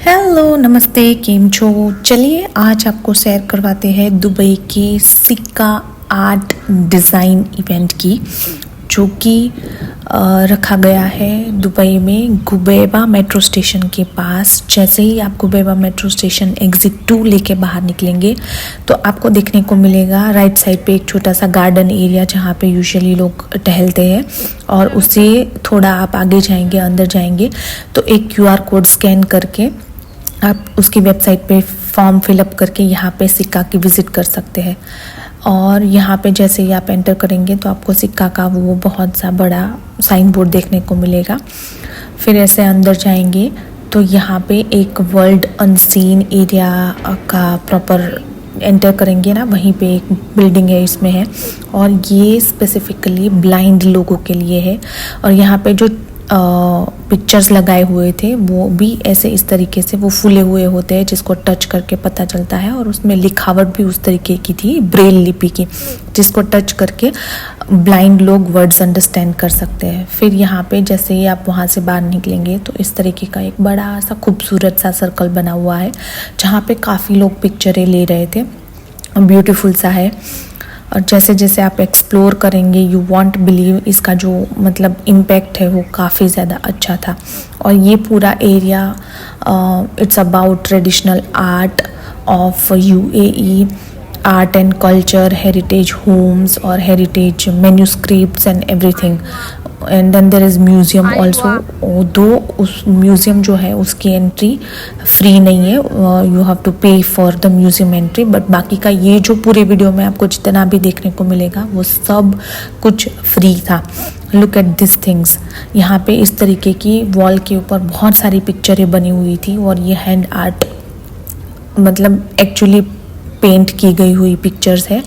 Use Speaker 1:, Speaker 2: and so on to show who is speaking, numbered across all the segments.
Speaker 1: Hello नमस्ते केम छो। चलिए आज आपको शेयर करवाते हैं दुबई के सिक्का आर्ट डिज़ाइन इवेंट की, जो कि रखा गया है दुबई में गुबैबा मेट्रो स्टेशन के पास। जैसे ही आप गुबैबा मेट्रो स्टेशन एग्ज़िट 2 लेके बाहर निकलेंगे तो आपको देखने को मिलेगा राइट साइड पे एक छोटा सा गार्डन एरिया जहाँ पे यूजुअली लोग टहलते हैं, और उससे थोड़ा आप आगे जाएंगे, अंदर जाएंगे तो एक QR कोड स्कैन करके आप उसकी वेबसाइट पे फॉर्म फिलअप करके यहाँ पे सिक्का की विज़िट कर सकते हैं। और यहाँ पे जैसे ही आप एंटर करेंगे तो आपको सिक्का का वो बहुत सा बड़ा साइन बोर्ड देखने को मिलेगा। फिर ऐसे अंदर जाएंगे तो यहाँ पे एक वर्ल्ड अनसीन एरिया का प्रॉपर एंटर करेंगे ना, वहीं पे एक बिल्डिंग है इसमें है, और ये स्पेसिफिकली ब्लाइंड लोगों के लिए है। और यहाँ पे जो पिक्चर्स लगाए हुए थे वो भी ऐसे इस तरीके से वो फूले हुए होते हैं, जिसको टच करके पता चलता है। और उसमें लिखावट भी उस तरीके की थी, ब्रेल लिपि की, जिसको टच करके ब्लाइंड लोग वर्ड्स अंडरस्टैंड कर सकते हैं। फिर यहाँ पे जैसे ही आप वहाँ से बाहर निकलेंगे तो इस तरीके का एक बड़ा सा खूबसूरत सा सर्कल बना हुआ है, जहाँ पे काफ़ी लोग पिक्चरें ले रहे थे। ब्यूटीफुल सा है। और जैसे जैसे आप एक्सप्लोर करेंगे यू वॉन्ट बिलीव, इसका जो मतलब इम्पैक्ट है वो काफ़ी ज़्यादा अच्छा था। और ये पूरा area it's about traditional art of UAE, art and culture, heritage homes और heritage manuscripts and everything. And then there is museum also. दो उस म्यूज़ियम जो है उसकी एंट्री फ्री नहीं है, यू हैव टू पे for the museum entry. But बाकी का ये जो पूरे वीडियो में आपको जितना भी देखने को मिलेगा वो सब कुछ फ्री था। Look at this things. यहाँ पे इस तरीके की वॉल के ऊपर बहुत सारी पिक्चरें बनी हुई थी, और ये हैंड आर्ट मतलब एक्चुअली पेंट की गई हुई पिक्चर्स है।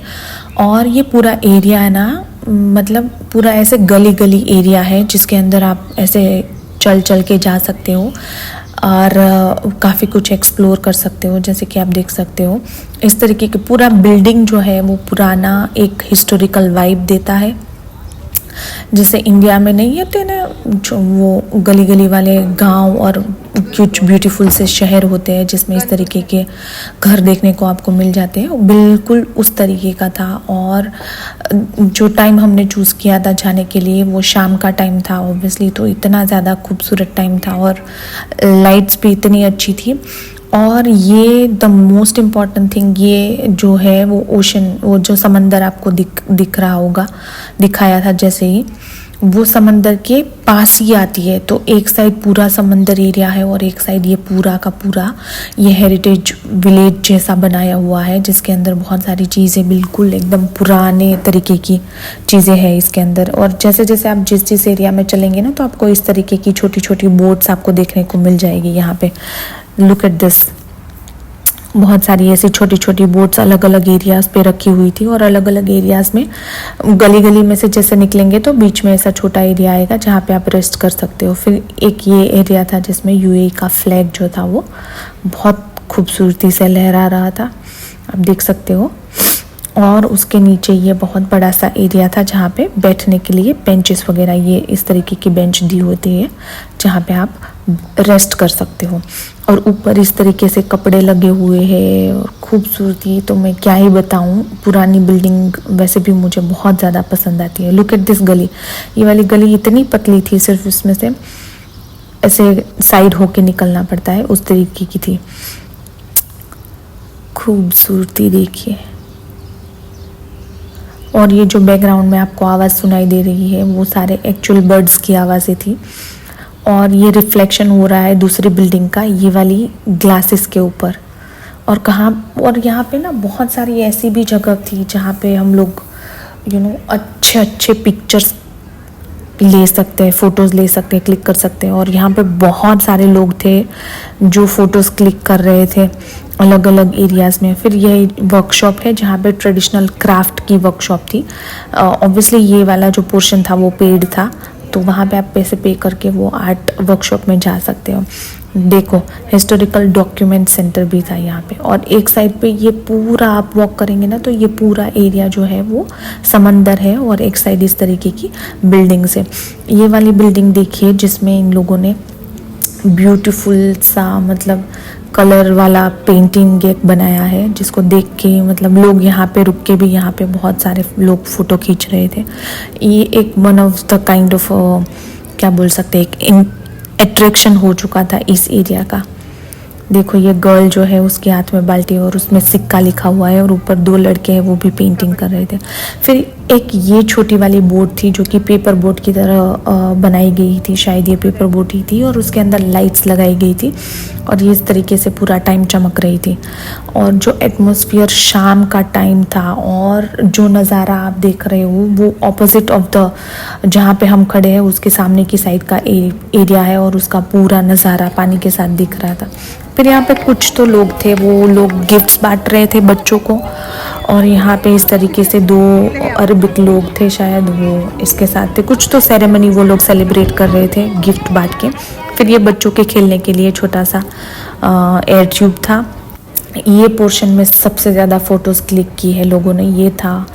Speaker 1: और ये पूरा एरिया है ना, मतलब पूरा ऐसे गली गली एरिया है, जिसके अंदर आप ऐसे चल चल के जा सकते हो और काफ़ी कुछ एक्सप्लोर कर सकते हो। जैसे कि आप देख सकते हो इस तरीके की पूरा बिल्डिंग जो है वो पुराना एक हिस्टोरिकल वाइब देता है, जैसे इंडिया में नहीं होते ना जो वो गली गली वाले गांव और कुछ ब्यूटीफुल से शहर होते हैं जिसमें इस तरीके के घर देखने को आपको मिल जाते हैं, बिल्कुल उस तरीके का था। और जो टाइम हमने चूज़ किया था जाने के लिए वो शाम का टाइम था ऑब्वियसली, तो इतना ज़्यादा खूबसूरत टाइम था और लाइट्स भी इतनी अच्छी थी। और ये द मोस्ट इम्पॉर्टेंट थिंग, ये जो है वो ओशन, वो जो समंदर आपको दिख रहा होगा, दिखाया था जैसे ही, वो समंदर के पास ही आती है। तो एक साइड पूरा समंदर एरिया है और एक साइड ये पूरा का पूरा ये हेरिटेज विलेज जैसा बनाया हुआ है, जिसके अंदर बहुत सारी चीज़ें बिल्कुल एकदम पुराने तरीके की चीज़ें हैं इसके अंदर। और जैसे जैसे आप जिस जिस एरिया में चलेंगे ना तो आपको इस तरीके की छोटी छोटी बोट्स आपको देखने को मिल जाएगी यहाँ पे। लुक एट दिस, बहुत सारी ऐसी छोटी छोटी बोट्स अलग अलग एरियाज़ पे रखी हुई थी, और अलग अलग एरियाज़ में गली गली में से जैसे निकलेंगे तो बीच में ऐसा छोटा एरिया आएगा जहाँ पे आप रेस्ट कर सकते हो। फिर एक ये एरिया था जिसमें UAE का फ्लैग जो था वो बहुत खूबसूरती से लहरा रहा था, आप देख सकते हो। और उसके नीचे ये बहुत बड़ा सा एरिया था जहाँ पे बैठने के लिए बेंचेस वगैरह, ये इस तरीके की बेंच दी होती है जहाँ पे आप रेस्ट कर सकते हो। और ऊपर इस तरीके से कपड़े लगे हुए हैं, और खूबसूरती तो मैं क्या ही बताऊँ। पुरानी बिल्डिंग वैसे भी मुझे बहुत ज़्यादा पसंद आती है। लुक एट दिस गली, ये वाली गली इतनी पतली थी, सिर्फ इसमें से ऐसे साइड होके निकलना पड़ता है, उस तरीके की थी। खूबसूरती देखिए। और ये जो बैकग्राउंड में आपको आवाज़ सुनाई दे रही है वो सारे एक्चुअल बर्ड्स की आवाज़ें थी। और ये रिफ्लेक्शन हो रहा है दूसरी बिल्डिंग का ये वाली ग्लासेस के ऊपर। और कहाँ, और यहाँ पे ना बहुत सारी ऐसी भी जगह थी जहाँ पे हम लोग अच्छे अच्छे पिक्चर्स ले सकते हैं, फ़ोटोज़ ले सकते हैं, क्लिक कर सकते हैं। और यहाँ पे बहुत सारे लोग थे जो फ़ोटोज़ क्लिक कर रहे थे अलग अलग एरियाज़ में। फिर ये वर्कशॉप है जहाँ पे ट्रेडिशनल क्राफ्ट की वर्कशॉप थी। ऑब्वियसली ये वाला जो पोर्शन था वो पेड था, तो वहाँ पे आप पैसे पे करके वो आर्ट वर्कशॉप में जा सकते हो। देखो हिस्टोरिकल डॉक्यूमेंट सेंटर भी था यहाँ पे। और एक साइड पे ये पूरा आप वॉक करेंगे ना तो ये पूरा एरिया जो है वो समंदर है, और एक साइड इस तरीके की बिल्डिंग्स है। ये वाली बिल्डिंग देखिए जिसमें इन लोगों ने ब्यूटीफुल सा मतलब कलर वाला पेंटिंग एक बनाया है, जिसको देख के मतलब लोग यहाँ पे रुक के भी यहाँ पे बहुत सारे लोग फ़ोटो खींच रहे थे। ये एक one of the kind of क्या बोल सकते हैं, एक अट्रैक्शन हो चुका था इस एरिया का। देखो ये गर्ल जो है उसके हाथ में बाल्टी और उसमें सिक्का लिखा हुआ है और ऊपर 2 लड़के हैं वो भी पेंटिंग कर रहे थे। फिर एक ये छोटी वाली बोट थी जो कि पेपर बोट की तरह बनाई गई थी, शायद ये पेपर बोट ही थी, और उसके अंदर लाइट्स लगाई गई थी और ये इस तरीके से पूरा टाइम चमक रही थी। और जो एटमॉस्फेयर शाम का टाइम था और जो नज़ारा आप देख रहे हो वो ऑपोजिट ऑफ द जहाँ पे हम खड़े हैं उसके सामने की साइड का एरिया है और उसका पूरा नज़ारा पानी के साथ दिख रहा था। फिर यहाँ पे कुछ तो लोग थे, वो लोग गिफ्ट्स बांट रहे थे बच्चों को, और यहाँ पे इस तरीके से 2 अरबिक लोग थे शायद, वो इसके साथ थे। कुछ तो सेरेमनी वो लोग सेलिब्रेट कर रहे थे गिफ्ट बांट के। फिर ये बच्चों के खेलने के लिए छोटा सा एयर ट्यूब था। ये पोर्शन में सबसे ज़्यादा फ़ोटोज़ क्लिक की है लोगों ने। ये था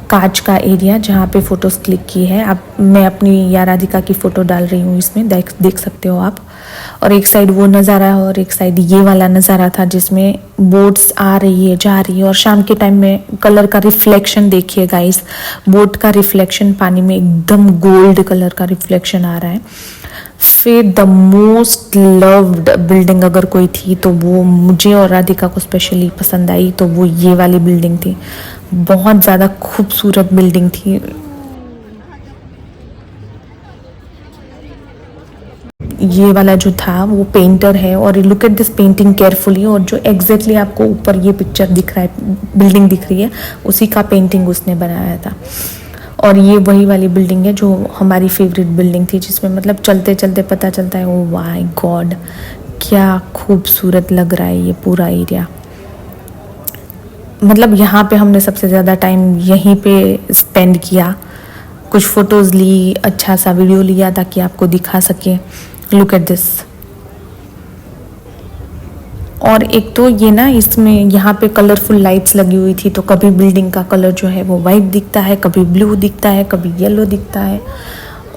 Speaker 1: कांच का एरिया जहाँ पे फ़ोटोज़ क्लिक की है। अब मैं अपनी या राधिका की फ़ोटो डाल रही हूँ इसमें, देख सकते हो आप। और एक साइड वो नज़ारा और एक साइड ये वाला नज़ारा था जिसमें बोट्स आ रही है जा रही है, और शाम के टाइम में कलर का रिफ्लेक्शन देखिए गाइस, बोट का रिफ्लेक्शन पानी में एकदम गोल्ड कलर का रिफ्लेक्शन आ रहा है। फिर द मोस्ट लव्ड बिल्डिंग अगर कोई थी तो वो मुझे और राधिका को स्पेशली पसंद आई, तो वो ये वाली बिल्डिंग थी। बहुत ज़्यादा खूबसूरत बिल्डिंग थी। ये वाला जो था वो पेंटर है, और look at this painting carefully, और जो एग्जैक्टली आपको ऊपर ये पिक्चर दिख रहा है, बिल्डिंग दिख रही है, उसी का पेंटिंग उसने बनाया था। और ये वही वाली बिल्डिंग है जो हमारी फेवरेट बिल्डिंग थी, जिसमें मतलब चलते चलते पता चलता है ओ माय गॉड क्या खूबसूरत लग रहा है ये पूरा एरिया। मतलब यहाँ पे हमने सबसे ज़्यादा टाइम यहीं पे स्पेंड किया, कुछ फ़ोटोज़ ली, अच्छा सा वीडियो लिया ताकि आपको दिखा सके। Look at this. और एक तो ये ना इसमें यहाँ पे कलरफुल लाइट्स लगी हुई थी, तो कभी बिल्डिंग का कलर जो है वो वाइट दिखता है, कभी ब्लू दिखता है, कभी येलो दिखता है,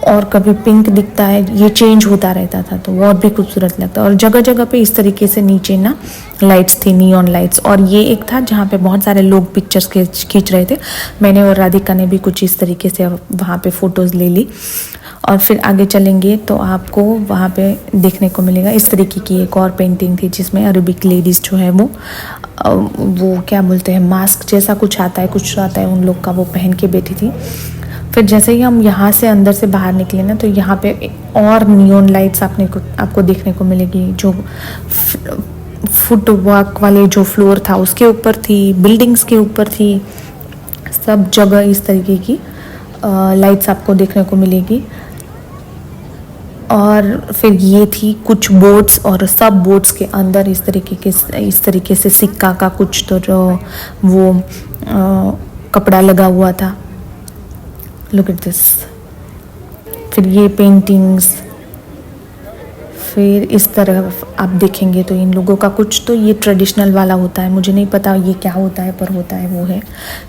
Speaker 1: और कभी पिंक दिखता है। ये चेंज होता रहता था, तो वो और भी खूबसूरत लगता है। और जगह जगह पे इस तरीके से नीचे ना लाइट्स थी, नियॉन लाइट्स। और ये एक था जहाँ पे बहुत सारे लोग पिक्चर्स खींच रहे थे। मैंने और राधिका ने भी कुछ इस तरीके से वहाँ पे फ़ोटोज़ ले ली। और फिर आगे चलेंगे तो आपको वहाँ पे देखने को मिलेगा इस तरीके की एक और पेंटिंग थी, जिसमें अरबिक लेडीज़ जो है वो क्या बोलते हैं, मास्क जैसा कुछ आता है उन लोग का, वो पहन के बैठी थी। फिर जैसे ही हम यहाँ से अंदर से बाहर निकले ना, तो यहाँ पे और नियॉन लाइट्स आपको देखने को मिलेगी, जो फुटवर्क वाले जो फ्लोर था उसके ऊपर थी, बिल्डिंग्स के ऊपर थी, सब जगह इस तरीके की लाइट्स आपको देखने को मिलेगी। और फिर ये थी कुछ बोट्स, और सब बोट्स के अंदर इस तरीके से सिक्का का कुछ तो जो वो कपड़ा लगा हुआ था। Look at this. फिर ये पेंटिंग्स, फिर इस तरह आप देखेंगे तो इन लोगों का कुछ तो ये ट्रेडिशनल वाला होता है, मुझे नहीं पता ये क्या होता है, पर होता है वो है।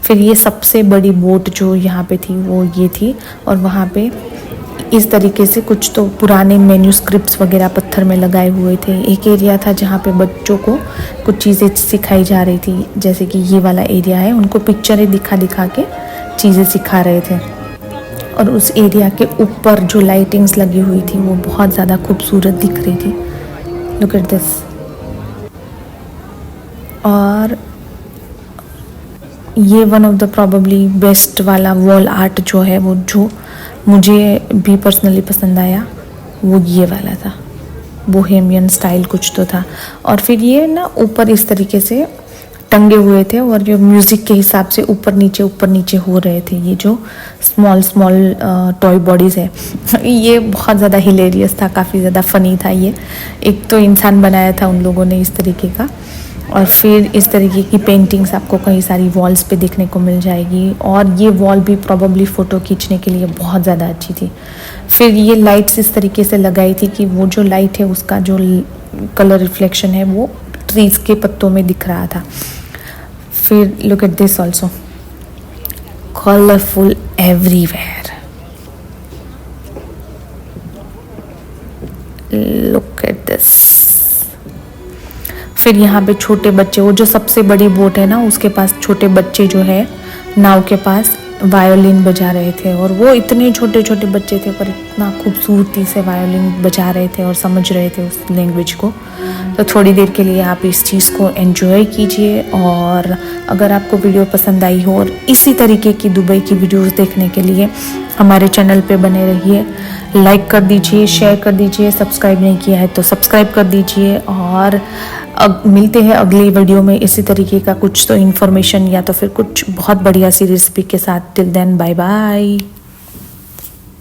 Speaker 1: फिर ये सबसे बड़ी बोट जो यहाँ पे थी वो ये थी, और वहाँ पे इस तरीके से कुछ तो पुराने मैन्यूस्क्रिप्ट्स वगैरह पत्थर में लगाए हुए थे। एक एरिया था जहाँ पे बच्चों को कुछ चीज़ें सिखाई जा रही थी, जैसे कि ये वाला एरिया है, उनको पिक्चरें दिखा के चीज़ें सिखा रहे थे। और उस एरिया के ऊपर जो लाइटिंग्स लगी हुई थी वो बहुत ज़्यादा खूबसूरत दिख रही थी। Look at this. और ये one of the probably best वाला वॉल आर्ट जो है वो जो मुझे भी पर्सनली पसंद आया वो ये वाला था, बोहेमियन स्टाइल कुछ तो था। और फिर ये ना ऊपर इस तरीके से टंगे हुए थे, और जो म्यूज़िक के हिसाब से ऊपर नीचे हो रहे थे। ये जो स्मॉल टॉय बॉडीज़ है ये बहुत ज़्यादा हिलेरियस था, काफ़ी ज़्यादा फ़नी था। ये एक तो इंसान बनाया था उन लोगों ने इस तरीके का, और फिर इस तरीके की पेंटिंग्स आपको कई सारी वॉल्स पे देखने को मिल जाएगी। और ये वॉल भी प्रॉबेबली फ़ोटो खींचने के लिए बहुत ज़्यादा अच्छी थी। फिर ये लाइट्स इस तरीके से लगाई थी कि वो जो लाइट है उसका जो कलर रिफ्लेक्शन है वो ट्रीज़ के पत्तों में दिख रहा था। फिर look at this also, colourful everywhere. Look at फिर यहाँ पे छोटे बच्चे, वो जो सबसे बड़ी बोट है ना उसके पास छोटे बच्चे जो है नाव के पास वायोलिन बजा रहे थे, और वो इतने छोटे छोटे बच्चे थे पर इतना खूबसूरती से वायोलिन बजा रहे थे और समझ रहे थे उस लैंग्वेज को। तो थोड़ी देर के लिए आप इस चीज़ को एंजॉय कीजिए, और अगर आपको वीडियो पसंद आई हो और इसी तरीके की दुबई की वीडियोस देखने के लिए हमारे चैनल पे बने रहिए। लाइक कर दीजिए, शेयर कर दीजिए, सब्सक्राइब नहीं किया है तो सब्सक्राइब कर दीजिए, और मिलते हैं अगली वीडियो में इसी तरीके का कुछ तो इन्फॉर्मेशन या तो फिर कुछ बहुत बढ़िया सी रेसिपी के साथ। Till then bye bye.